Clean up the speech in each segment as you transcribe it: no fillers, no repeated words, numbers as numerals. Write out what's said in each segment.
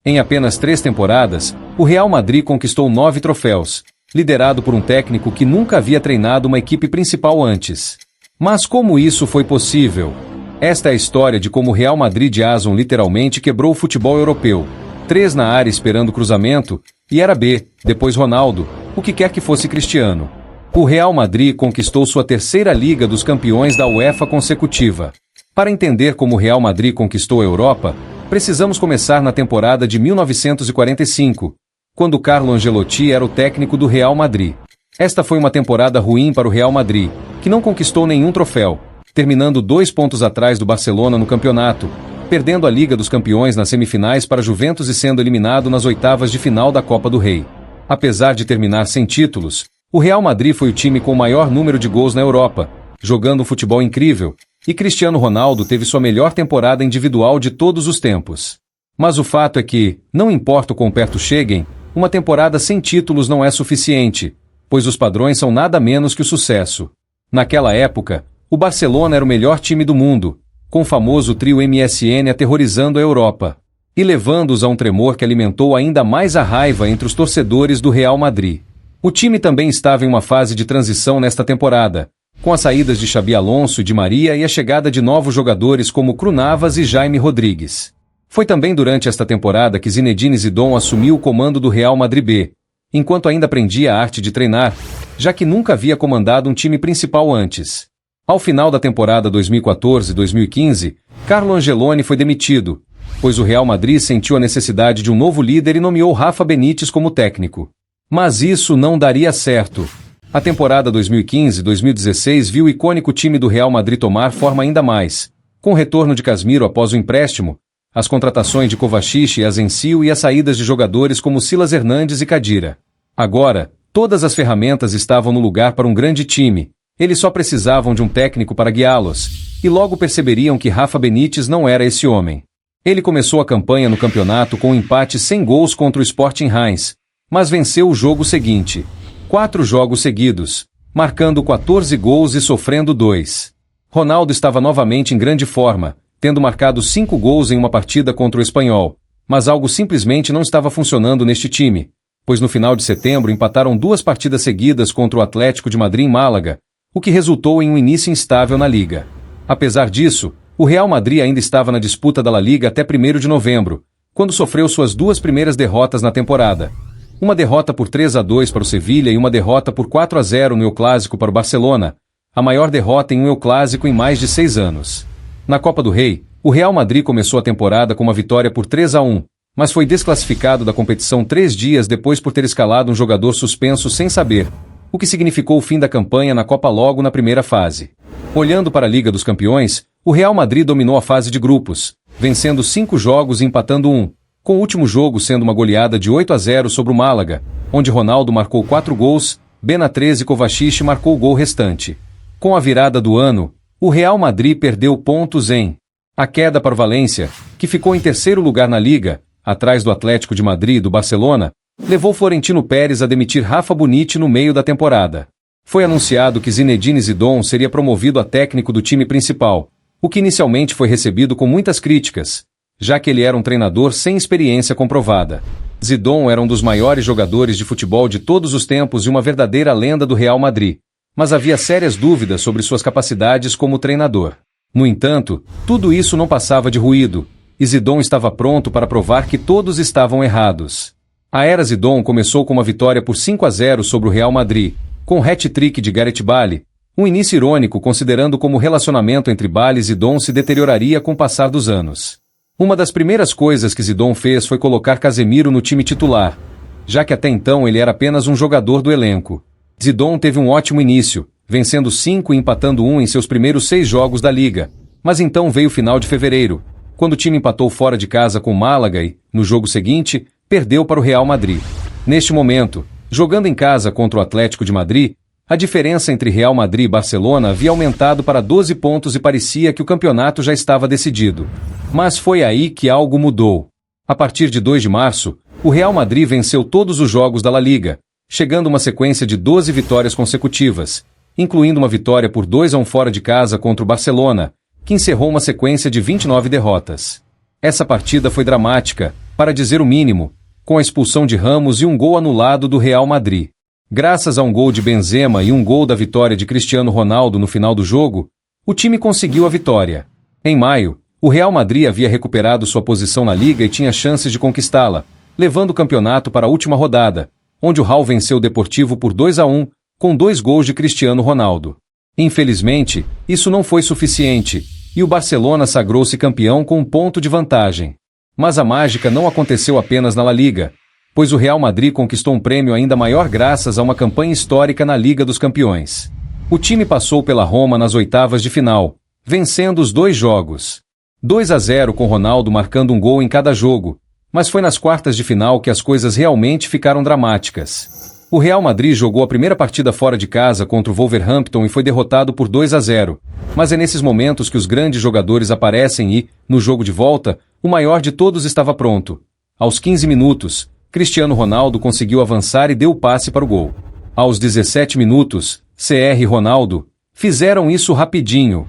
Em apenas 3 temporadas, o Real Madrid conquistou 9 troféus, liderado por um técnico que nunca havia treinado uma equipe principal antes. Mas como isso foi possível? Esta é a história de como o Real Madrid de Azon literalmente quebrou o futebol europeu. 3 na área esperando cruzamento, e era B, depois Ronaldo, o que quer que fosse Cristiano. O Real Madrid conquistou sua 3ª Liga dos Campeões da UEFA consecutiva. Para entender como o Real Madrid conquistou a Europa, precisamos começar na temporada de 1945, quando Carlo Ancelotti era o técnico do Real Madrid. Esta foi uma temporada ruim para o Real Madrid, que não conquistou nenhum troféu, terminando 2 pontos atrás do Barcelona no campeonato, perdendo a Liga dos Campeões nas semifinais para a Juventus e sendo eliminado nas oitavas de final da Copa do Rei. Apesar de terminar sem títulos, o Real Madrid foi o time com o maior número de gols na Europa, jogando um futebol incrível, e Cristiano Ronaldo teve sua melhor temporada individual de todos os tempos. Mas o fato é que, não importa o quão perto cheguem, uma temporada sem títulos não é suficiente, pois os padrões são nada menos que o sucesso. Naquela época, o Barcelona era o melhor time do mundo, com o famoso trio MSN aterrorizando a Europa, e levando-os a um tremor que alimentou ainda mais a raiva entre os torcedores do Real Madrid. O time também estava em uma fase de transição nesta temporada, com as saídas de Xabi Alonso e Di Maria e a chegada de novos jogadores como Krul Navas e Jaime Rodrigues. Foi também durante esta temporada que Zinedine Zidane assumiu o comando do Real Madrid B, enquanto ainda aprendia a arte de treinar, já que nunca havia comandado um time principal antes. Ao final da temporada 2014-2015, Carlo Ancelotti foi demitido, pois o Real Madrid sentiu a necessidade de um novo líder e nomeou Rafa Benítez como técnico. Mas isso não daria certo. A temporada 2015-2016 viu o icônico time do Real Madrid tomar forma ainda mais, com o retorno de Casemiro após o empréstimo, as contratações de Kovacic e Asensio e as saídas de jogadores como Silas Hernandes e Khedira. Agora, todas as ferramentas estavam no lugar para um grande time, eles só precisavam de um técnico para guiá-los, e logo perceberiam que Rafa Benítez não era esse homem. Ele começou a campanha no campeonato com um empate sem gols contra o Sporting Reims, mas venceu o jogo seguinte, 4 jogos seguidos, marcando 14 gols e sofrendo 2. Ronaldo estava novamente em grande forma, tendo marcado 5 gols em uma partida contra o Espanhol, mas algo simplesmente não estava funcionando neste time, pois no final de setembro empataram 2 partidas seguidas contra o Atlético de Madrid em Málaga, o que resultou em um início instável na Liga. Apesar disso, o Real Madrid ainda estava na disputa da La Liga até 1º de novembro, quando sofreu suas 2 primeiras derrotas na temporada. Uma derrota por 3-2 para o Sevilha e uma derrota por 4-0 no El Clásico para o Barcelona, a maior derrota em um El Clásico em mais de 6 anos. Na Copa do Rei, o Real Madrid começou a temporada com uma vitória por 3-1, mas foi desclassificado da competição 3 dias depois por ter escalado um jogador suspenso sem saber, o que significou o fim da campanha na Copa logo na primeira fase. Olhando para a Liga dos Campeões, o Real Madrid dominou a fase de grupos, vencendo 5 jogos e empatando 1, com o último jogo sendo uma goleada de 8-0 sobre o Málaga, onde Ronaldo marcou 4 gols, Benatrez e Kovacic marcou o gol restante. Com a virada do ano, o Real Madrid perdeu pontos em a queda para o Valência, que ficou em 3º lugar na Liga, atrás do Atlético de Madrid e do Barcelona, levou Florentino Pérez a demitir Rafa Benítez no meio da temporada. Foi anunciado que Zinedine Zidane seria promovido a técnico do time principal, o que inicialmente foi recebido com muitas críticas, já que ele era um treinador sem experiência comprovada. Zidane era um dos maiores jogadores de futebol de todos os tempos e uma verdadeira lenda do Real Madrid, mas havia sérias dúvidas sobre suas capacidades como treinador. No entanto, tudo isso não passava de ruído, e Zidane estava pronto para provar que todos estavam errados. A era Zidane começou com uma vitória por 5-0 sobre o Real Madrid, com o hat-trick de Gareth Bale, um início irônico considerando como o relacionamento entre Bale e Zidane se deterioraria com o passar dos anos. Uma das primeiras coisas que Zidane fez foi colocar Casemiro no time titular, já que até então ele era apenas um jogador do elenco. Zidane teve um ótimo início, vencendo 5 e empatando 1 em seus primeiros 6 jogos da Liga, mas então veio o final de fevereiro, quando o time empatou fora de casa com o Málaga e, no jogo seguinte, perdeu para o Real Madrid. Neste momento, jogando em casa contra o Atlético de Madrid, a diferença entre Real Madrid e Barcelona havia aumentado para 12 pontos e parecia que o campeonato já estava decidido. Mas foi aí que algo mudou. A partir de 2 de março, o Real Madrid venceu todos os jogos da La Liga, chegando a uma sequência de 12 vitórias consecutivas, incluindo uma vitória por 2-1 fora de casa contra o Barcelona, que encerrou uma sequência de 29 derrotas. Essa partida foi dramática, para dizer o mínimo, com a expulsão de Ramos e um gol anulado do Real Madrid. Graças a um gol de Benzema e um gol da vitória de Cristiano Ronaldo no final do jogo, o time conseguiu a vitória. Em maio, o Real Madrid havia recuperado sua posição na Liga e tinha chances de conquistá-la, levando o campeonato para a última rodada, onde o Real venceu o Deportivo por 2-1, com 2 gols de Cristiano Ronaldo. Infelizmente, isso não foi suficiente, e o Barcelona sagrou-se campeão com um ponto de vantagem. Mas a mágica não aconteceu apenas na La Liga, pois o Real Madrid conquistou um prêmio ainda maior graças a uma campanha histórica na Liga dos Campeões. O time passou pela Roma nas oitavas de final, vencendo os 2 jogos. 2-0 com Ronaldo marcando um gol em cada jogo, mas foi nas quartas de final que as coisas realmente ficaram dramáticas. O Real Madrid jogou a primeira partida fora de casa contra o Wolverhampton e foi derrotado por 2-0, mas é nesses momentos que os grandes jogadores aparecem e, no jogo de volta, o maior de todos estava pronto. Aos 15 minutos, Cristiano Ronaldo conseguiu avançar e deu o passe para o gol. Aos 17 minutos, CR e Ronaldo fizeram isso rapidinho.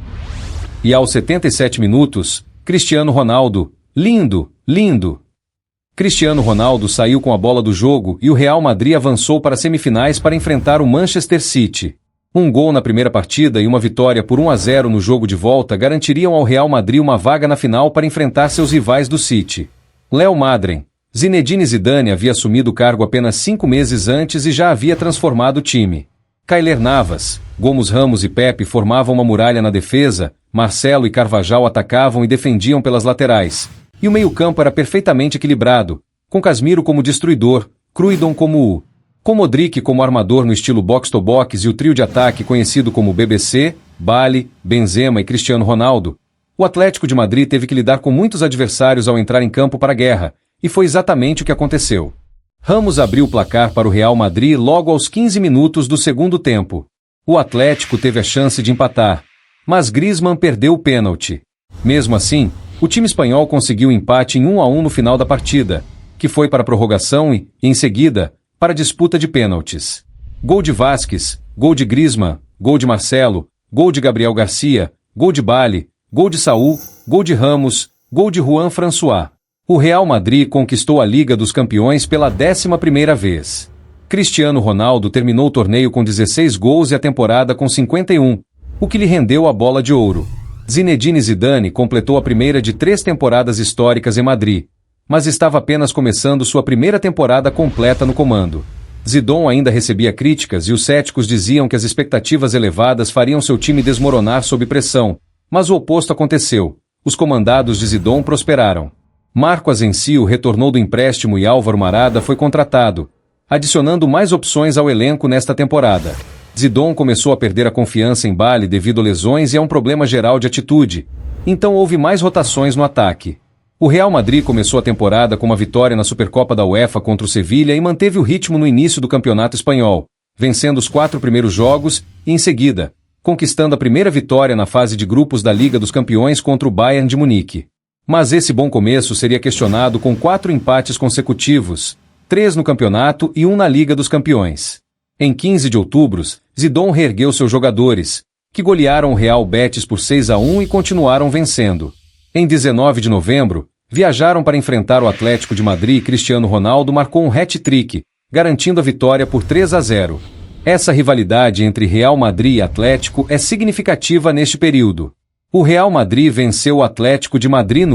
E aos 77 minutos, Cristiano Ronaldo, lindo, lindo. Cristiano Ronaldo saiu com a bola do jogo e o Real Madrid avançou para as semifinais para enfrentar o Manchester City. Um gol na primeira partida e uma vitória por 1-0 no jogo de volta garantiriam ao Real Madrid uma vaga na final para enfrentar seus rivais do City. Léo Madren, Zinedine Zidane havia assumido o cargo apenas 5 meses antes e já havia transformado o time. Keylor Navas, Gomes Ramos e Pepe formavam uma muralha na defesa, Marcelo e Carvajal atacavam e defendiam pelas laterais, e o meio-campo era perfeitamente equilibrado, com Casemiro como destruidor, Cruyff com Modric como armador no estilo box-to-box e o trio de ataque conhecido como BBC, Bale, Benzema e Cristiano Ronaldo. O Atlético de Madrid teve que lidar com muitos adversários ao entrar em campo para a guerra, e foi exatamente o que aconteceu. Ramos abriu o placar para o Real Madrid logo aos 15 minutos do segundo tempo. O Atlético teve a chance de empatar, mas Griezmann perdeu o pênalti. Mesmo assim, o time espanhol conseguiu empate em 1-1 no final da partida, que foi para a prorrogação e, em seguida, para a disputa de pênaltis. Gol de Vázquez, gol de Griezmann, gol de Marcelo, gol de Gabriel Garcia, gol de Bale, gol de Saúl, gol de Ramos, gol de Juan François. O Real Madrid conquistou a Liga dos Campeões pela 11ª vez. Cristiano Ronaldo terminou o torneio com 16 gols e a temporada com 51, o que lhe rendeu a bola de ouro. Zinedine Zidane completou a primeira de 3 temporadas históricas em Madrid, mas estava apenas começando sua primeira temporada completa no comando. Zidane ainda recebia críticas e os céticos diziam que as expectativas elevadas fariam seu time desmoronar sob pressão, mas o oposto aconteceu. Os comandados de Zidane prosperaram. Marco Asensio retornou do empréstimo e Álvaro Morata foi contratado, adicionando mais opções ao elenco nesta temporada. Zidane começou a perder a confiança em Bale devido a lesões e a um problema geral de atitude, então houve mais rotações no ataque. O Real Madrid começou a temporada com uma vitória na Supercopa da UEFA contra o Sevilha e manteve o ritmo no início do campeonato espanhol, vencendo os 4 primeiros jogos e, em seguida, conquistando a primeira vitória na fase de grupos da Liga dos Campeões contra o Bayern de Munique. Mas esse bom começo seria questionado com 4 empates consecutivos, 3 no campeonato e 1 na Liga dos Campeões. Em 15 de outubro, Zidane reergueu seus jogadores, que golearam o Real Betis por 6-1 e continuaram vencendo. Em 19 de novembro, viajaram para enfrentar o Atlético de Madrid e Cristiano Ronaldo marcou um hat-trick, garantindo a vitória por 3-0. Essa rivalidade entre Real Madrid e Atlético é significativa neste período. O Real Madrid venceu o Atlético de Madrid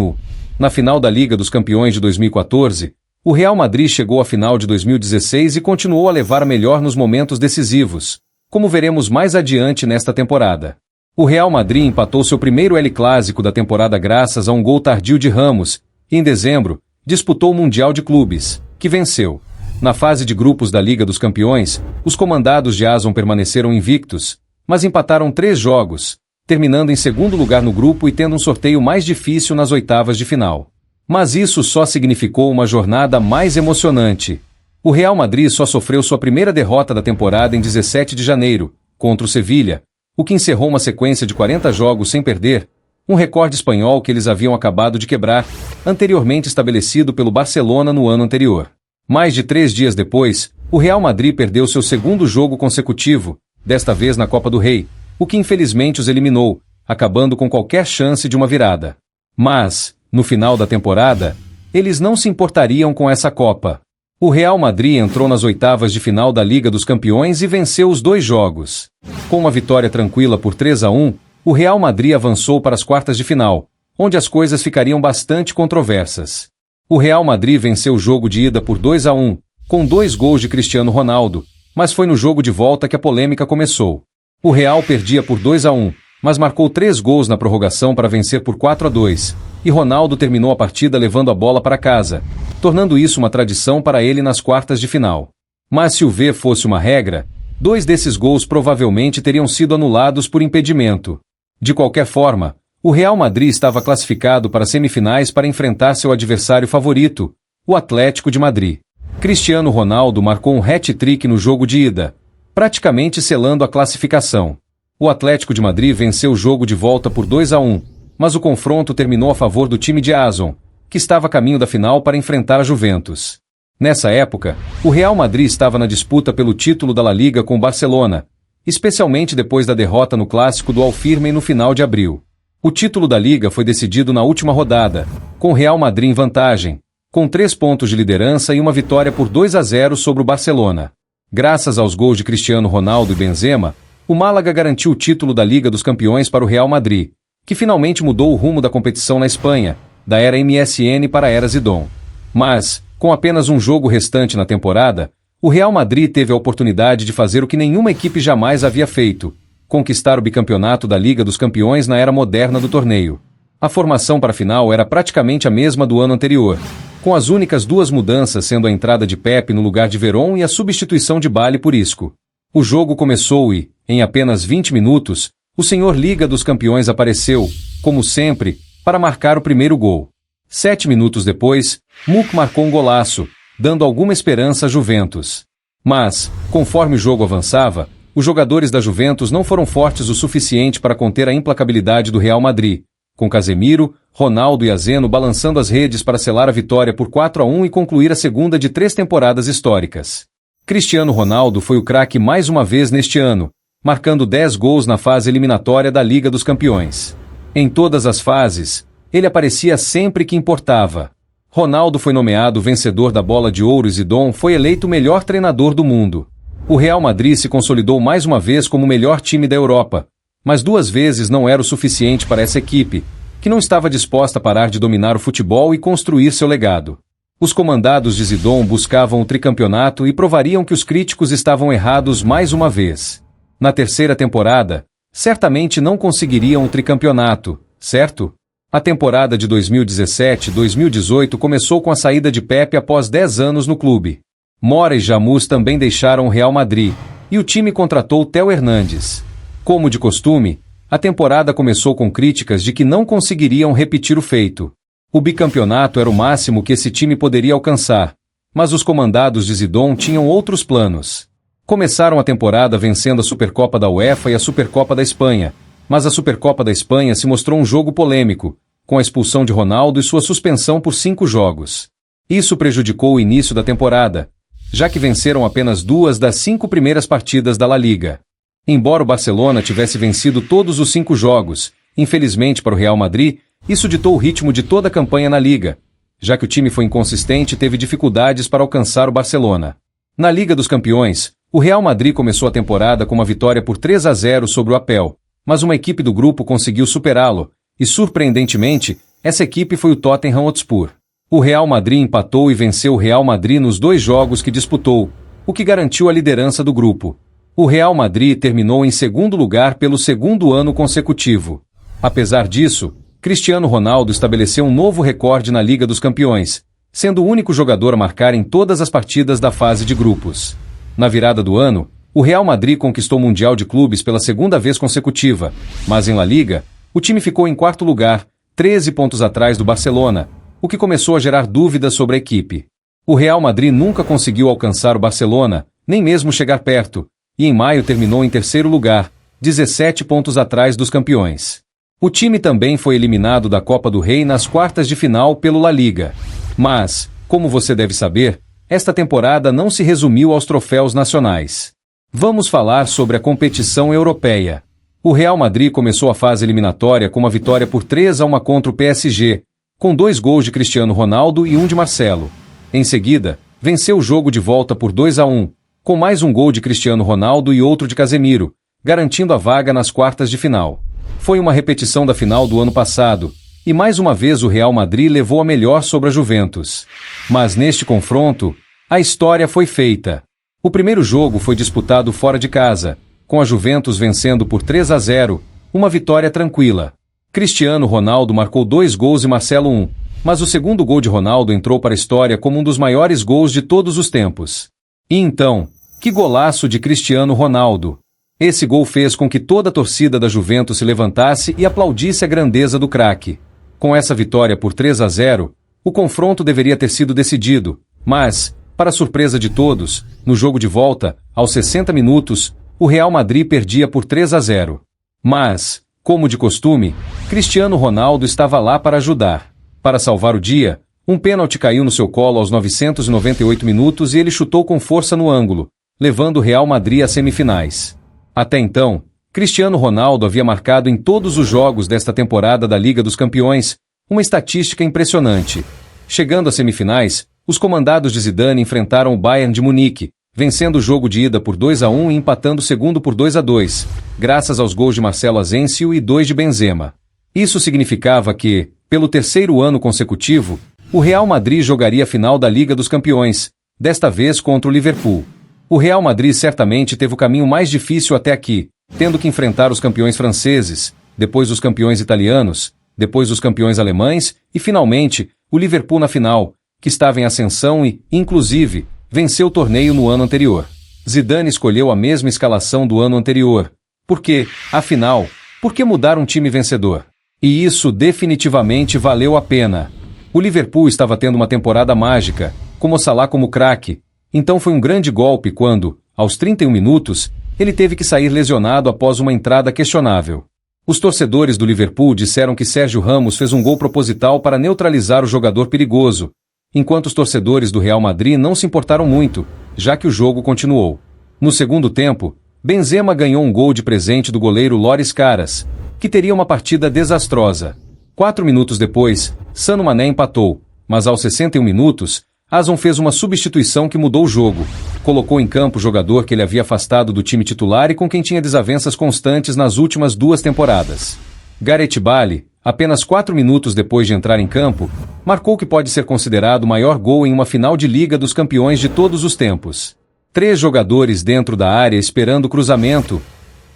na final da Liga dos Campeões de 2014. O Real Madrid chegou à final de 2016 e continuou a levar a melhor nos momentos decisivos, como veremos mais adiante nesta temporada. O Real Madrid empatou seu primeiro El Clásico da temporada graças a um gol tardio de Ramos, e em dezembro, disputou o Mundial de Clubes, que venceu. Na fase de grupos da Liga dos Campeões, os comandados de Aston permaneceram invictos, mas empataram 3 jogos, terminando em segundo lugar no grupo e tendo um sorteio mais difícil nas oitavas de final. Mas isso só significou uma jornada mais emocionante. O Real Madrid só sofreu sua primeira derrota da temporada em 17 de janeiro, contra o Sevilha, o que encerrou uma sequência de 40 jogos sem perder, um recorde espanhol que eles haviam acabado de quebrar, anteriormente estabelecido pelo Barcelona no ano anterior. Mais de 3 dias depois, o Real Madrid perdeu seu segundo jogo consecutivo, desta vez na Copa do Rei, o que infelizmente os eliminou, acabando com qualquer chance de uma virada. Mas, no final da temporada, eles não se importariam com essa Copa. O Real Madrid entrou nas oitavas de final da Liga dos Campeões e venceu os 2 jogos. Com uma vitória tranquila por 3-1, o Real Madrid avançou para as quartas de final, onde as coisas ficariam bastante controversas. O Real Madrid venceu o jogo de ida por 2-1, com 2 gols de Cristiano Ronaldo, mas foi no jogo de volta que a polêmica começou. O Real perdia por 2-1, mas marcou 3 gols na prorrogação para vencer por 4-2, e Ronaldo terminou a partida levando a bola para casa, tornando isso uma tradição para ele nas quartas de final. Mas se o VAR fosse uma regra, 2 desses gols provavelmente teriam sido anulados por impedimento. De qualquer forma, o Real Madrid estava classificado para as semifinais para enfrentar seu adversário favorito, o Atlético de Madrid. Cristiano Ronaldo marcou um hat-trick no jogo de ida, praticamente selando a classificação. O Atlético de Madrid venceu o jogo de volta por 2-1, mas o confronto terminou a favor do time de Azon, que estava a caminho da final para enfrentar a Juventus. Nessa época, o Real Madrid estava na disputa pelo título da La Liga com o Barcelona, especialmente depois da derrota no clássico do Al Firme no final de abril. O título da Liga foi decidido na última rodada, com o Real Madrid em vantagem, com 3 pontos de liderança e uma vitória por 2-0 sobre o Barcelona. Graças aos gols de Cristiano Ronaldo e Benzema, o Málaga garantiu o título da Liga dos Campeões para o Real Madrid, que finalmente mudou o rumo da competição na Espanha, da era MSN para a era Zidane. Mas, com apenas um jogo restante na temporada, o Real Madrid teve a oportunidade de fazer o que nenhuma equipe jamais havia feito: conquistar o bicampeonato da Liga dos Campeões na era moderna do torneio. A formação para a final era praticamente a mesma do ano anterior, com as únicas 2 mudanças sendo a entrada de Pepe no lugar de Veron e a substituição de Bale por Isco. O jogo começou e, em apenas 20 minutos, o senhor Liga dos Campeões apareceu, como sempre, para marcar o primeiro gol. 7 minutos depois, Muk marcou um golaço, dando alguma esperança à Juventus. Mas, conforme o jogo avançava, os jogadores da Juventus não foram fortes o suficiente para conter a implacabilidade do Real Madrid, com Casemiro, Ronaldo e Azeno balançando as redes para selar a vitória por 4-1 e concluir a segunda de 3 temporadas históricas. Cristiano Ronaldo foi o craque mais uma vez neste ano, marcando 10 gols na fase eliminatória da Liga dos Campeões. Em todas as fases, ele aparecia sempre que importava. Ronaldo foi nomeado vencedor da Bola de Ouro e Zidane foi eleito o melhor treinador do mundo. O Real Madrid se consolidou mais uma vez como o melhor time da Europa, mas 2 vezes não era o suficiente para essa equipe, que não estava disposta a parar de dominar o futebol e construir seu legado. Os comandados de Zidane buscavam o tricampeonato e provariam que os críticos estavam errados mais uma vez. Na 3ª temporada, certamente não conseguiriam o tricampeonato, certo? A temporada de 2017-2018 começou com a saída de Pepe após 10 anos no clube. Mora e Jamus também deixaram o Real Madrid, e o time contratou Theo Hernandes. Como de costume, a temporada começou com críticas de que não conseguiriam repetir o feito. O bicampeonato era o máximo que esse time poderia alcançar, mas os comandados de Zidane tinham outros planos. Começaram a temporada vencendo a Supercopa da UEFA e a Supercopa da Espanha, mas a Supercopa da Espanha se mostrou um jogo polêmico, com a expulsão de Ronaldo e sua suspensão por 5 jogos. Isso prejudicou o início da temporada, já que venceram apenas 2 das 5 primeiras partidas da La Liga. Embora o Barcelona tivesse vencido todos os 5 jogos, infelizmente para o Real Madrid, isso ditou o ritmo de toda a campanha na Liga, já que o time foi inconsistente e teve dificuldades para alcançar o Barcelona. Na Liga dos Campeões, o Real Madrid começou a temporada com uma vitória por 3-0 sobre o Apel, mas uma equipe do grupo conseguiu superá-lo, e surpreendentemente, essa equipe foi o Tottenham Hotspur. O Real Madrid empatou e venceu o Real Madrid nos 2 jogos que disputou, o que garantiu a liderança do grupo. O Real Madrid terminou em 2º lugar pelo 2º ano consecutivo. Apesar disso, Cristiano Ronaldo estabeleceu um novo recorde na Liga dos Campeões, sendo o único jogador a marcar em todas as partidas da fase de grupos. Na virada do ano, o Real Madrid conquistou o Mundial de Clubes pela 2ª vez consecutiva, mas em La Liga, o time ficou em 4º lugar, 13 pontos atrás do Barcelona, o que começou a gerar dúvidas sobre a equipe. O Real Madrid nunca conseguiu alcançar o Barcelona, nem mesmo chegar perto, e em maio terminou em 3º lugar, 17 pontos atrás dos campeões. O time também foi eliminado da Copa do Rei nas quartas de final pelo La Liga. Mas, como você deve saber, esta temporada não se resumiu aos troféus nacionais. Vamos falar sobre a competição europeia. O Real Madrid começou a fase eliminatória com uma vitória por 3-1 contra o PSG, com 2 gols de Cristiano Ronaldo e 1 de Marcelo. Em seguida, venceu o jogo de volta por 2-1, com mais um gol de Cristiano Ronaldo e outro de Casemiro, garantindo a vaga nas quartas de final. Foi uma repetição da final do ano passado, e mais uma vez o Real Madrid levou a melhor sobre a Juventus. Mas neste confronto, a história foi feita. O primeiro jogo foi disputado fora de casa, com a Juventus vencendo por 3-0, uma vitória tranquila. Cristiano Ronaldo marcou 2 gols e Marcelo 1, mas o segundo gol de Ronaldo entrou para a história como um dos maiores gols de todos os tempos. E então, que golaço de Cristiano Ronaldo! Esse gol fez com que toda a torcida da Juventus se levantasse e aplaudisse a grandeza do craque. Com essa vitória por 3-0, o confronto deveria ter sido decidido, mas, para surpresa de todos, no jogo de volta, aos 60 minutos, o Real Madrid perdia por 3-0. Mas, como de costume, Cristiano Ronaldo estava lá para ajudar. Para salvar o dia, um pênalti caiu no seu colo aos 998 minutos e ele chutou com força no ângulo, levando o Real Madrid às semifinais. Até então, Cristiano Ronaldo havia marcado em todos os jogos desta temporada da Liga dos Campeões, uma estatística impressionante. Chegando às semifinais, os comandados de Zidane enfrentaram o Bayern de Munique, vencendo o jogo de ida por 2-1 e empatando o segundo por 2-2, graças aos gols de Marcelo Asensio e 2 de Benzema. Isso significava que, pelo terceiro ano consecutivo, o Real Madrid jogaria a final da Liga dos Campeões, desta vez contra o Liverpool. O Real Madrid certamente teve o caminho mais difícil até aqui, tendo que enfrentar os campeões franceses, depois os campeões italianos, depois os campeões alemães e, finalmente, o Liverpool na final, que estava em ascensão e, inclusive, venceu o torneio no ano anterior. Zidane escolheu a mesma escalação do ano anterior. Porque, afinal, por que mudar um time vencedor? E isso definitivamente valeu a pena. O Liverpool estava tendo uma temporada mágica, com Mo Salah como craque, então foi um grande golpe quando, aos 31 minutos, ele teve que sair lesionado após uma entrada questionável. Os torcedores do Liverpool disseram que Sérgio Ramos fez um gol proposital para neutralizar o jogador perigoso, enquanto os torcedores do Real Madrid não se importaram muito, já que o jogo continuou. No segundo tempo, Benzema ganhou um gol de presente do goleiro Loris Karius, que teria uma partida desastrosa. 4 minutos depois, Sadio Mané empatou, mas aos 61 minutos, Ozan fez uma substituição que mudou o jogo. Colocou em campo o jogador que ele havia afastado do time titular e com quem tinha desavenças constantes nas últimas 2 temporadas. Gareth Bale, apenas 4 minutos depois de entrar em campo, marcou o que pode ser considerado o maior gol em uma final de Liga dos Campeões de todos os tempos. 3 jogadores dentro da área esperando o cruzamento.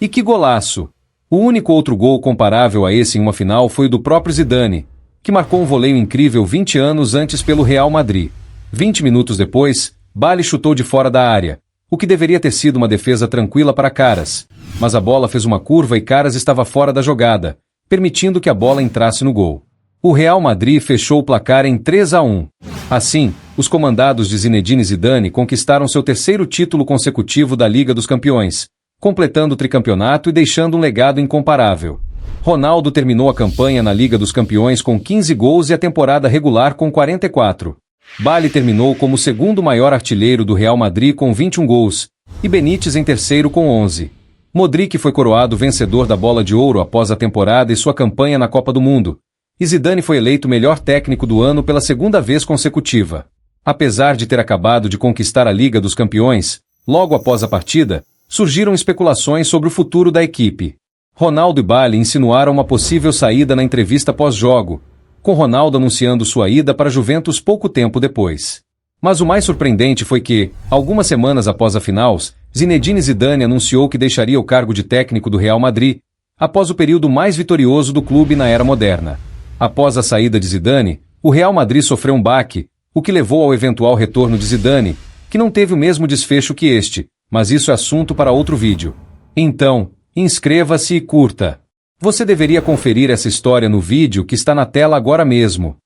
E que golaço! O único outro gol comparável a esse em uma final foi o do próprio Zidane, que marcou um voleio incrível 20 anos antes pelo Real Madrid. 20 minutos depois, Bale chutou de fora da área, o que deveria ter sido uma defesa tranquila para Karius, mas a bola fez uma curva e Karius estava fora da jogada, permitindo que a bola entrasse no gol. O Real Madrid fechou o placar em 3-1. Assim, os comandados de Zinedine Zidane conquistaram seu terceiro título consecutivo da Liga dos Campeões, completando o tricampeonato e deixando um legado incomparável. Ronaldo terminou a campanha na Liga dos Campeões com 15 gols e a temporada regular com 44. Bale terminou como o segundo maior artilheiro do Real Madrid com 21 gols, e Benítez em terceiro com 11. Modric foi coroado vencedor da Bola de Ouro após a temporada e sua campanha na Copa do Mundo, e Zidane foi eleito melhor técnico do ano pela segunda vez consecutiva. Apesar de ter acabado de conquistar a Liga dos Campeões, logo após a partida, surgiram especulações sobre o futuro da equipe. Ronaldo e Bale insinuaram uma possível saída na entrevista pós-jogo, com Ronaldo anunciando sua ida para a Juventus pouco tempo depois. Mas o mais surpreendente foi que, algumas semanas após a final, Zinedine Zidane anunciou que deixaria o cargo de técnico do Real Madrid, após o período mais vitorioso do clube na era moderna. Após a saída de Zidane, o Real Madrid sofreu um baque, o que levou ao eventual retorno de Zidane, que não teve o mesmo desfecho que este, mas isso é assunto para outro vídeo. Então, inscreva-se e curta. Você deveria conferir essa história no vídeo que está na tela agora mesmo.